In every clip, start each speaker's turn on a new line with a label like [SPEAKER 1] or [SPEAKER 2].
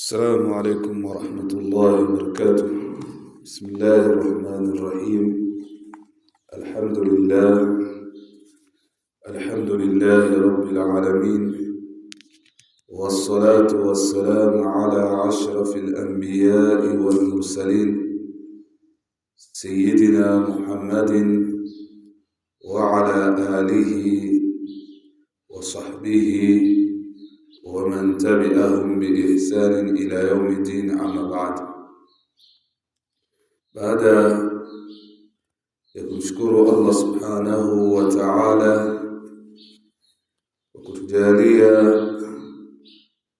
[SPEAKER 1] السلام عليكم ورحمة الله وبركاته. بسم الله الرحمن الرحيم. الحمد لله رب العالمين، والصلاة والسلام على أشرف الأنبياء والمرسلين سيدنا محمد وعلى آله وصحبه ومن تبعهم بإحسان إلى يوم الدين. أما بعد يشكر الله سبحانه وتعالى وكتجاليا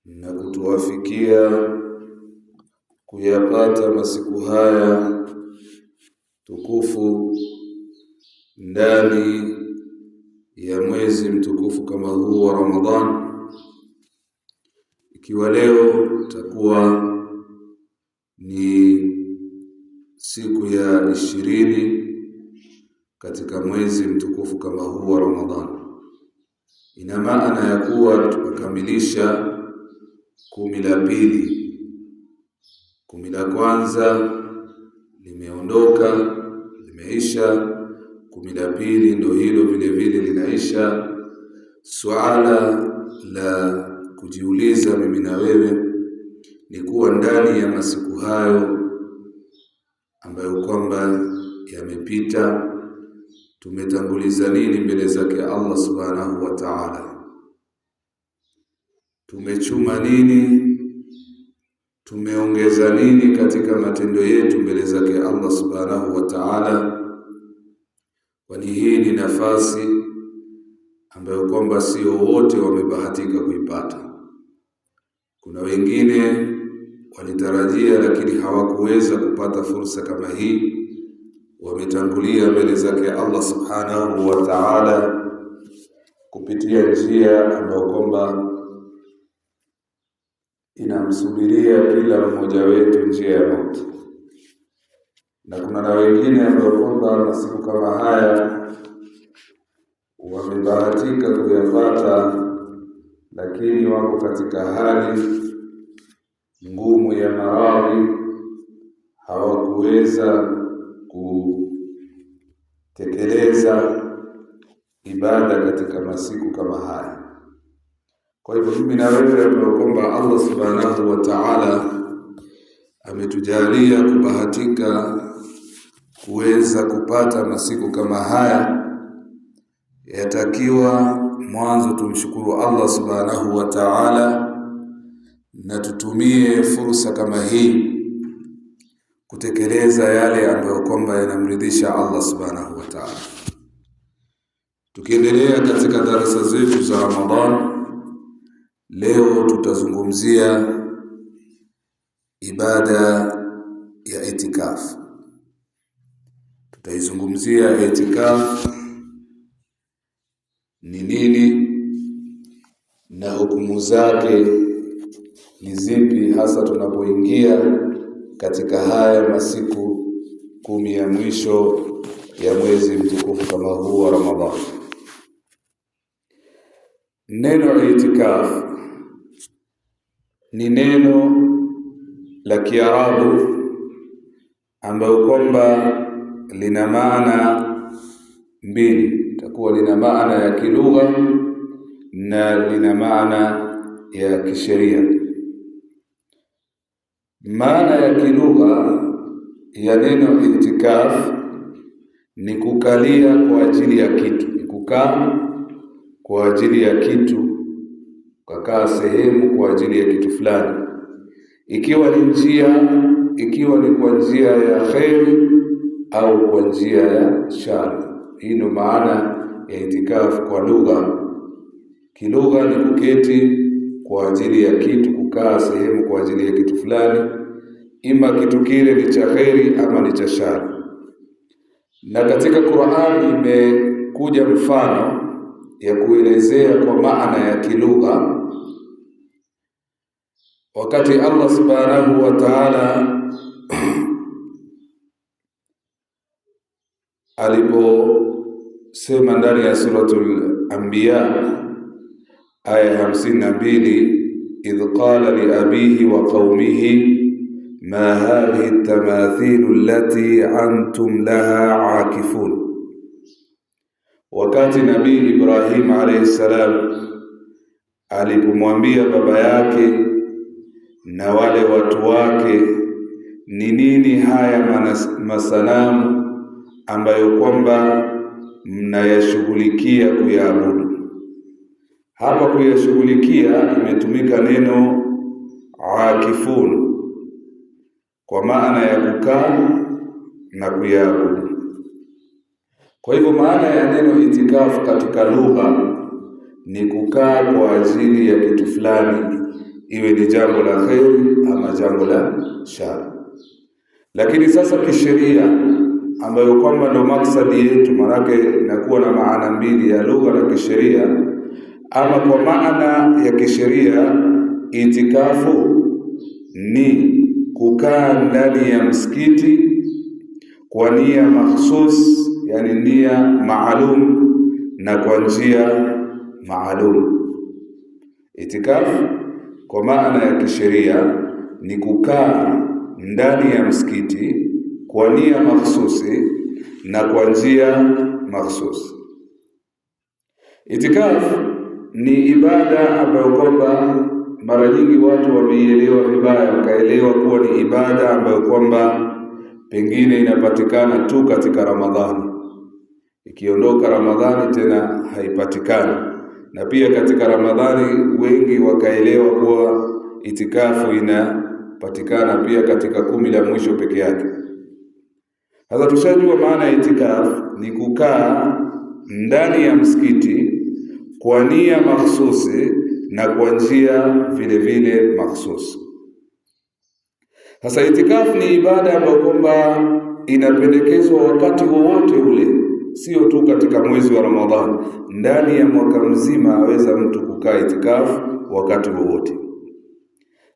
[SPEAKER 1] na kutuwafikia kuyapata masiku haya tukufu ndani ya mwezi mtukufu kama huu wa Ramadhan, ikiwa leo takuwa ni siku ya 20 katika mwezi mtukufu kama huu wa Ramadhan. Ina maana ya kuwa tukamilisha 10 la pili. 10 la kwanza limeondoka, limeisha. 10 la pili ndio hilo vile vile linaisha. Swala la kujiuliza mimi na wewe ni kuwa ndani ya masiku hayo ambayo kwamba yamepita, tumetanguliza nini mbele zake Allah subhanahu wa ta'ala? Tumechuma nini? Tumeongeza nini katika matendo yetu mbele zake Allah subhanahu wa ta'ala? Kwani hii ni nafasi ambayo kwamba sio wote wamebahatika kuipata. Kuna wengine walitarajia lakini hawakuweza kupata fursa kama hii, wametangulia mbele zake Allah subhanahu wa ta'ala kupitia njia ambayo kwamba inamsubiria kila mmoja wetu, njia ya mauti. Na kuna na wengine ambao kwamba masiku kama haya wamebahatika kuyapata, lakini wako katika hali ngumu ya maradhi, hawakuweza kutekeleza ibada katika masiku kama haya. Kwa hivyo mimi na wewe ambao kwamba Allah subhanahu wa ta'ala ametujalia kubahatika kuweza kupata masiku kama haya, yatakiwa mwanzo tumshukuru Allah subhanahu wa ta'ala na tutumie fursa kama hii kutekeleza yale ambayo kwamba yanamridhisha Allah subhanahu wa ta'ala. Tukiendelea katika darasa zetu za Ramadhan, leo tutazungumzia ibada ya itikaf. Tutaizungumzia itikaf ni nini na hukumu zake ni zipi, hasa tunapoingia katika haya masiku 10 ya mwisho ya mwezi mtukufu kama huu wa Ramadhan. Neno itikaf ni neno la Kiarabu ambalo kwamba lina maana mbili. Itakuwa lina maana ya kilugha na lina maana ya kisheria. Maana ya kilugha ya neno itikaf ni kukalia kwa ajili ya kitu, ni kukaa kwa ajili ya kitu, kukaa sehemu kwa ajili ya kitu fulani, ikiwa ni kwa njia ya khairi au kwa njia ya shari. Hii ndio maana ya itikaf kwa lugha. Kilugha ni kuketi kwa ajili ya kitu, kukaa sehemu kwa ajili ya kitu fulani, ima kitu kile ni cha khairi ama ni cha shari. Na katika Qur'an imekuja mfano ya kuelezea kwa maana ya kilugha, wakati Allah subhanahu wa ta'ala aliposema ndani ya suratul Anbiya aya 52, idh qala li abihi wa qaumihi ma hadhihi at-tamathilu allati antum laha akifun. Wakati Nabii Ibrahim alayhi salam alipomwambia baba yake na wale watu wake, ni nini haya masanamu ambayo kwamba mnayashughulikia kuyaabudu? Hapa kuyashughulikia imetumika neno akifun kwa maana ya kukaa na kuyaabudu. Kwa hivyo maana ya neno itikafu katika lugha ni kukaa kwa ajili ya kitu fulani, iwe ni jambo la kheri ama jambo la shari. Lakini sasa kisheria, ambayo kwamba ndo maksadi yetu, manake inakuwa na maana mbili ya lugha na kisheria. Ama kwa maana ya kisheria, itikafu ni kukaa ndani ya msikiti kwa nia mahsus, yani nia maalum na kwa njia maalum. Itikafu kwa maana ya kisheria ni kukaa ndani ya msikiti kwa nia mahsusi na kwa njia mahsusi. Itikafu ni ibada ambayo kwamba mara nyingi watu wameielewa vibaya, wakaelewa kuwa ni ibada ambayo kwamba pengine inapatikana tu katika Ramadhani, ikiondoka Ramadhani tena haipatikani. Na pia katika Ramadhani wengi wakaelewa kuwa itikafu inapatikana pia katika 10 la mwisho peke yake. Sasa tushajua maana ya itikafu ni kukaa ndani ya msikiti kwa nia mahsusi na kwa njia vile vile mahsusi. Sasa itikafu ni ibada ambayo kwamba inapendekezwa wakati wowote ule, sio tu katika mwezi wa Ramadhani. Ndani ya mwaka mzima aweza mtu kukaa itikafu wakati wowote.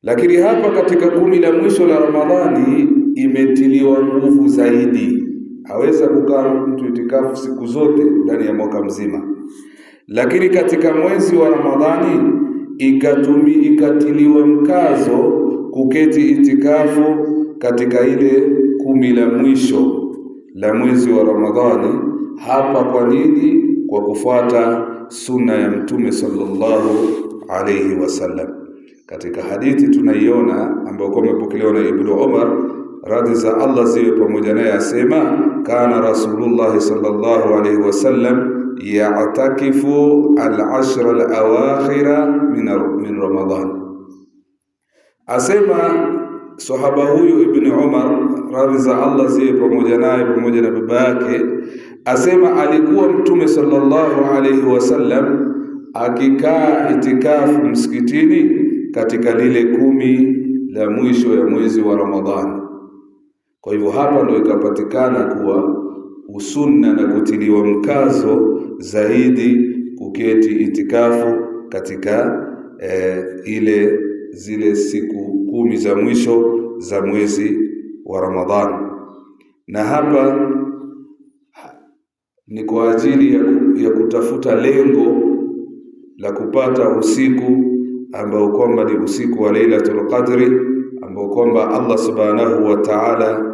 [SPEAKER 1] Lakini hapa katika 10 la mwisho la Ramadhani imetiliwa nguvu zaidi. Aweza kukaa mtu itikafu siku zote ndani ya mwaka mzima. Lakini katika mwezi wa Ramadhani ikatiliwa mkazo kuketi itikafu katika ile 10 la mwisho la mwezi wa Ramadhani. Hapa kwa nini? Kwa kufuata sunna ya Mtume sallallahu alayhi wasallam. Katika hadithi tunaiona ambayo kumepokelewa na Ibn Umar radhi za Allah ziwe pamoja naye, asema kana Rasulullah sallallahu alayhi wasallam ya'takifu al-ashra al-awakhira min Ramadan. Asema sahaba huyu Ibn Umar radhi za Allah ziwe pamoja naye pamoja na baba yake, asema alikuwa Mtume sallallahu alayhi wasallam akikaa itikafu msikitini katika lile 10 la mwisho ya mwezi wa Ramadhani. Kwa hivyo hapa ndio ikapatikana kuwa usunna na kutiliwa mkazo zaidi kuketi itikafu katika zile siku 10 za mwisho za mwezi wa Ramadhani. Na hapa ni kwa ajili ya kutafuta lengo la kupata usiku ambao kwamba ni usiku wa Lailatul Qadri, ambao kwamba Allah Subhanahu wa Ta'ala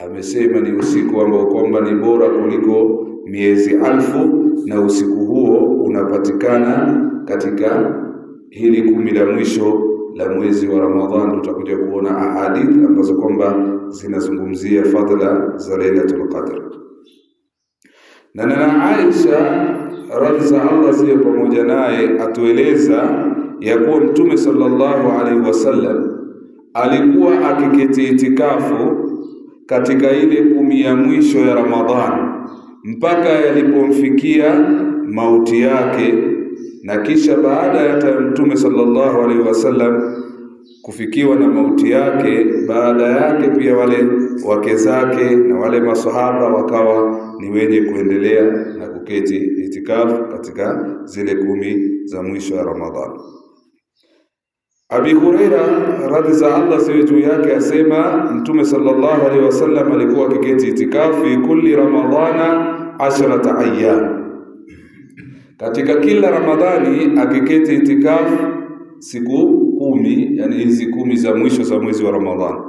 [SPEAKER 1] amesema ni usiku ambao kwamba ni bora kuliko miezi 1000, na usiku huo unapatikana katika hili 10 la mwisho la mwezi wa Ramadhani. Tutakuja kuona ahadith ambazo kwamba zinazungumzia fadhila za Lailatul Qadr. Na Aisha radhi za Allah ziwe pamoja naye atueleza ya kuwa Mtume sallallahu alaihi wasallam alikuwa akiketi itikafu katika ile 10 ya mwisho ya Ramadhani mpaka yalipomfikia mauti yake. Na kisha baada ya Mtume sallallahu alaihi wasallam kufikiwa na mauti yake, baada yake pia wale wake zake na wale masahaba wakawa ni wenye kuendelea na kuketi itikafu katika zile 10 za mwisho ya Ramadhani. Abi Huraira radhi za Allah ziwe juu yake asema Mtume sallallahu alaihi wasallam alikuwa akiketi itikafu fi kulli Ramadhana 10 ayyam, katika kila Ramadhani akiketi itikafu siku 10, yani hizi 10 za mwisho za mwezi wa Ramadhani.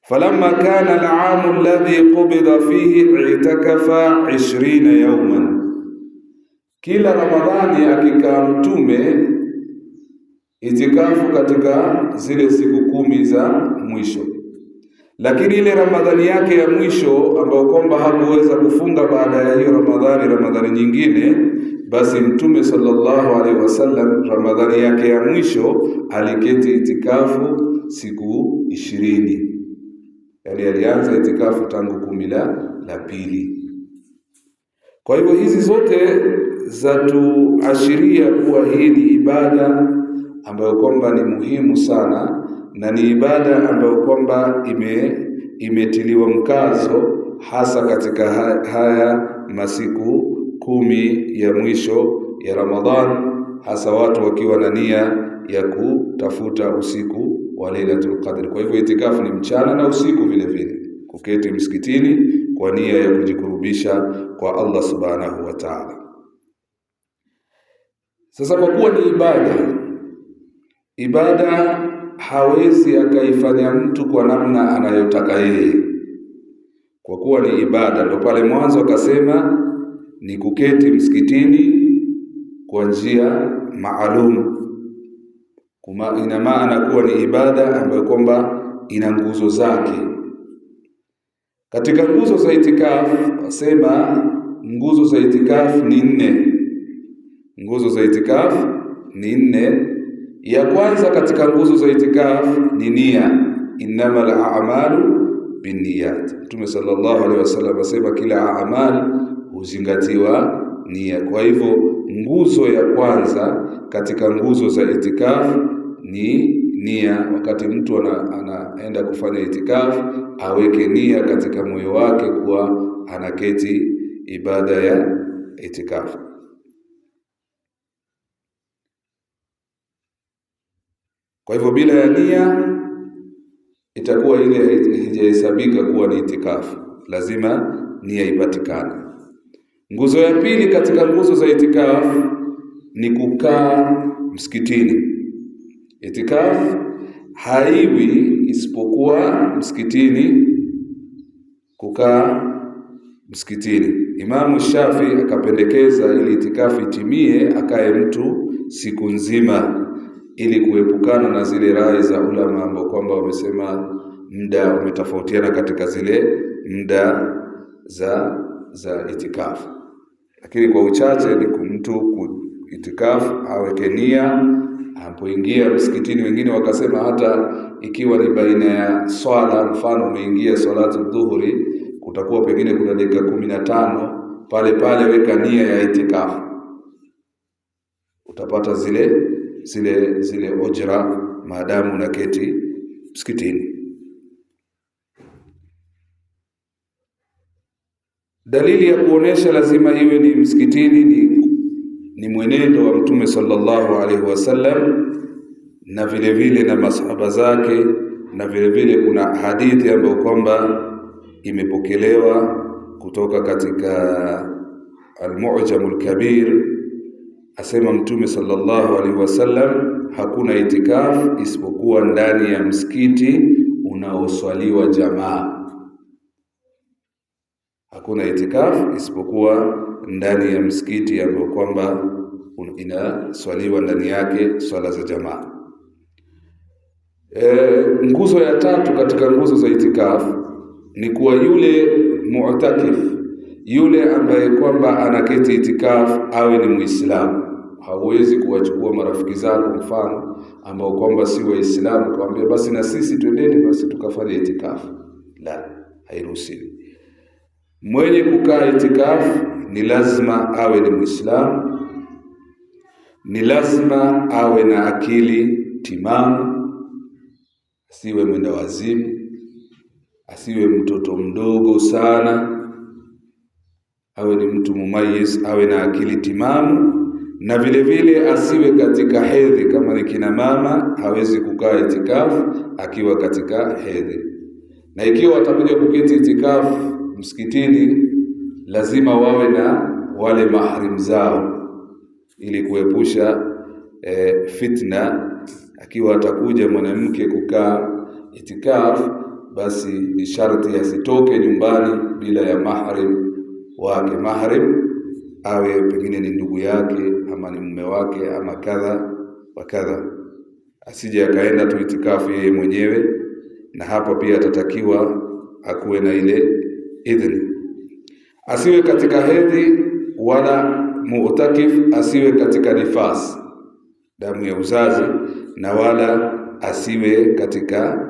[SPEAKER 1] Falamma kana al-aam alladhi qubida fihi i'takafa 20 yawman, kila Ramadhani akikaa Mtume itikafu katika zile siku 10 za mwisho. Lakini ile Ramadhani yake ya mwisho ambayo kwamba hakuweza kufunga baada ya hiyo Ramadhani nyingine, basi Mtume sallallahu alaihi wasallam Ramadhani yake ya mwisho aliketi itikafu siku 20. Yani alianza itikafu tangu 10 la pili. Kwa hivyo hizi zote zatuashiria kuwa hii ni ibada ambayo kwamba ni muhimu sana, na ni ibada ambayo kwamba imetiliwa mkazo hasa katika haya masiku 10 ya mwisho ya Ramadhan, hasa watu wakiwa na nia ya kutafuta usiku wa Lailatul Qadr. Kwa hivyo itikafu ni mchana na usiku vile vile, kuketi msikitini kwa nia ya kujikurubisha kwa Allah subhanahu wa ta'ala. Sasa kwa kuwa ni ibada hawezi akaifanya mtu kwa namna anayotaka yeye. Kwa kuwa ni ibada, ndio pale mwanzo akasema ni kuketi msikitini kwa njia maalum. Ina maana kuwa ni ibada ambayo kwamba ina nguzo zake. Katika nguzo za itikafu wasema nguzo za itikafu ni 4. Nguzo za itikafu ni 4. Ya kwanza katika nguzo za itikafu ni nia, innamal a'malu binniyat. Mtume sallallahu alaihi wasallam asema kila amali huzingatiwa nia. Kwa hivyo nguzo ya kwanza katika nguzo za itikafu ni nia. Wakati mtu anaenda kufanya itikafu, aweke nia katika moyo wake kuwa anaketi ibada ya itikafu. Kwa hivyo bila ya nia itakuwa ile haijahesabika kuwa ni itikafu. Lazima nia ipatikane. Nguzo ya pili katika nguzo za itikafu ni kukaa msikitini. Itikafu haiwi isipokuwa msikitini, kukaa msikitini. Imamu Shafi akapendekeza ili itikafu itimie akae mtu siku nzima, ili kuepukana na zile rai za ulama ambao kwamba wamesema muda umetofautiana katika zile muda za itikafu. Lakini kwa uchache ni mtu itikafu aweke nia anapoingia msikitini. Wengine wakasema hata ikiwa ni baina ya swala, mfano umeingia salatu dhuhuri, kutakuwa pengine kuna dakika 15, pale weka nia ya itikafu, utapata zile ujra maadamu na keti msikitini. Dalili ya kuonesha lazima iwe ni msikitini ni mwenendo wa Mtume sallallahu alaihi wasallam, na vile vile na masahaba zake, na vile vile kuna hadithi ambayo kwamba imepokelewa kutoka katika Al-Mu'jamul Kabir. Asema Mtume sallallahu alaihi wasallam, hakuna itikafu isipokuwa ndani ya msikiti unaoswaliwa jamaa. Hakuna itikafu isipokuwa ndani ya msikiti ambao kwamba inaswaliwa ndani yake swala za jamaa. Nguzo ya tatu katika nguzo za itikafu ni kuwa yule mu'takif, yule ambaye kwamba anaketi itikafu awe ni Muislamu. Hauwezi kuwachukua marafiki zako mfano ambao kwamba si Waislamu kumwambia basi na sisi twendeni basi tukafanye itikafu. La, hairuhusiwi. Mwenye kukaa itikafu ni lazima awe ni Muislamu, ni lazima awe na akili timamu, asiwe mwenda wazimu, asiwe mtoto mdogo sana, awe ni mtu mumayyiz, awe na akili timamu, na vile vile asiwe katika hedhi. Kama ni kina mama hawezi kukaa itikafu akiwa katika hedhi. Na ikiwa watakuja kuketi itikafu msikitini, lazima wawe na wale mahrim zao ili kuepusha fitna Akiwa atakuja mwanamke kukaa itikaf, basi ni sharti asitoke nyumbani bila ya mahrim wake. Mahrim awe pengine ni ndugu yake ama ni mume wake ama kadha wa kadha, asije akaenda tu itikafu yeye mwenyewe. Na hapa pia atatakiwa akuwe na ile idhni. Asiwe katika hedhi wala mu'takif, asiwe katika nifas, damu ya uzazi, na wala asiwe katika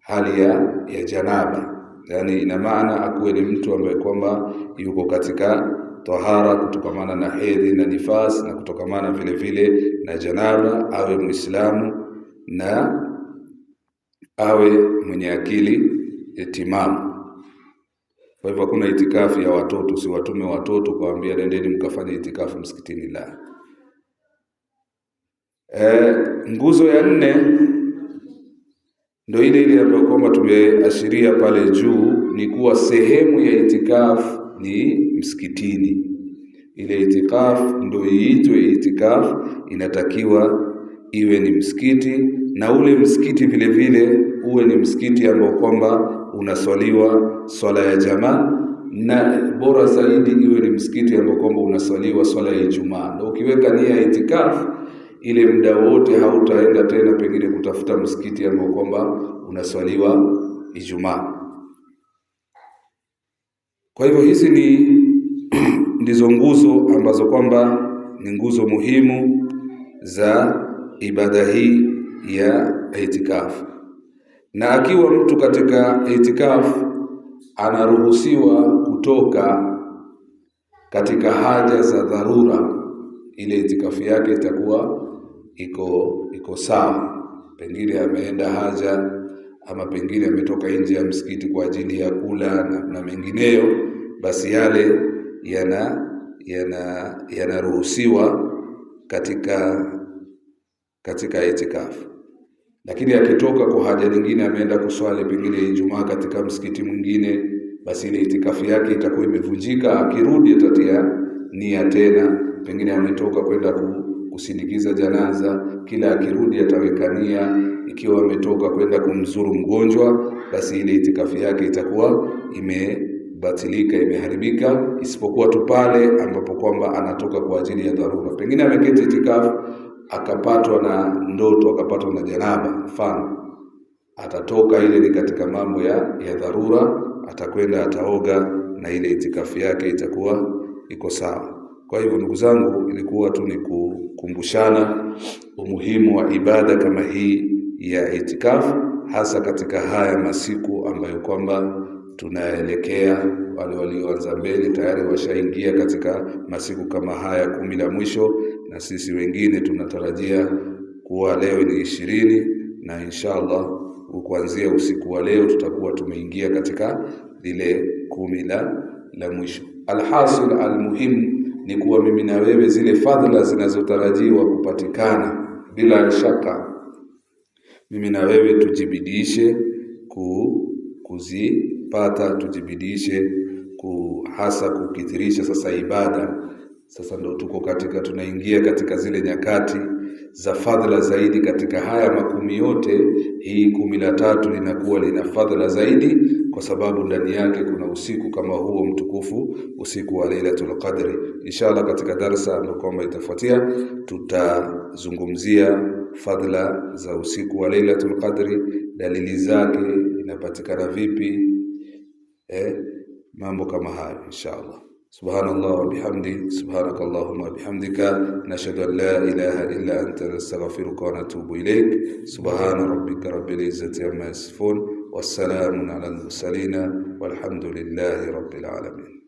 [SPEAKER 1] hali ya janaba. Yani ina maana akuwe ni mtu ambaye kwamba yuko katika tahara kutokamana na hedhi na nifas, na kutokamana vile vile na janaba. Awe Muislamu na awe mwenye akili timamu. Kwa hivyo hakuna itikafu ya watoto, si watume watoto kuambia nendeni mkafanye itikafu msikitini, la. Nguzo ya 4 ndio ile ambayo kwamba tumeashiria pale juu, ni kuwa sehemu ya itikafu ni msikitini. Ile itikafu ndio iitwe itikafu, inatakiwa iwe ni msikiti, na ule msikiti vile vile uwe ni msikiti ambao kwamba unaswaliwa swala ya jamaa, na bora zaidi iwe ni msikiti ambao kwamba unaswaliwa swala ya Ijumaa. Na ukiweka nia ya itikafu, ile muda wote hautaenda tena pengine kutafuta msikiti ambao kwamba unaswaliwa Ijumaa. Kwa hivyo hizi ndizo nguzo ambazo kwamba ni nguzo muhimu za ibada hii ya itikafu. Na akiwa mtu katika itikafu, anaruhusiwa kutoka katika haja za dharura. Ile itikafu yake itakuwa iko sawa. Pengine ameenda haja, ama pengine ametoka nje ya msikiti kwa ajili ya kula na mengineyo, basi yale yanaruhusiwa katika itikafu. Lakini akitoka kwa haja nyingine, ameenda kuswali pengine Ijumaa katika msikiti mwingine, basi ile itikafu yake itakuwa imevunjika. Akirudi atatia nia tena, pengine ametoka kwenda kusindikiza janaza, kila akirudi ataweka nia. Ikiwa ametoka kwenda kumzuru mgonjwa, basi ile itikafu yake itakuwa imebatilika, imeharibika, isipokuwa tu pale ambapo kwamba anatoka kwa ajili ya dharura. Pengine ameketi itikafu akapatwa na ndoto, akapatwa na janaba mfano, atatoka, ile ni katika mambo ya dharura, atakwenda ataoga, na ile itikafu yake itakuwa iko sawa. Kwa hivyo ndugu zangu, ilikuwa tu ni kukumbushana umuhimu wa ibada kama hii ya itikafu, hasa katika haya masiku ambayo kwamba tunaelekea. Wale walioanza mbele tayari washaingia katika masiku kama haya 10 la mwisho, na sisi wengine tunatarajia kuwa leo ni 20, na inshallah kuanzia usiku wa leo tutakuwa tumeingia katika lile 10 la mwisho. Alhasil, almuhim ni kuwa mimi na wewe zile fadhila zinazotarajiwa kupatikana bila shaka, mimi na wewe tujibidishe kuzipata, tujibidishe hasa kukithirisha sasa ibada. Sasa ndo tunaingia katika zile nyakati za fadhila zaidi katika haya 10 yote. Hii 13 linakuwa lina fadhila zaidi, kwa sababu ndani yake kuna usiku kama huo mtukufu, usiku wa Lailatul Qadri. Inshallah katika darasa ambayo kwamba itafuatia, tutazungumzia fadhila za usiku wa Lailatul Qadri, dalili zake, inapatikana vipi, mambo kama hayo inshallah. Subhanallah wa bihamdi, subhanakallahumma wa bihamdika, nashhadu an la ilaha illa anta, nastaghfiruka wa natubu ilayk. Subhana rabbika rabbil izzati amma yasifun, wassalamun ala al-mursalin, walhamdulillahi rabbil alamin.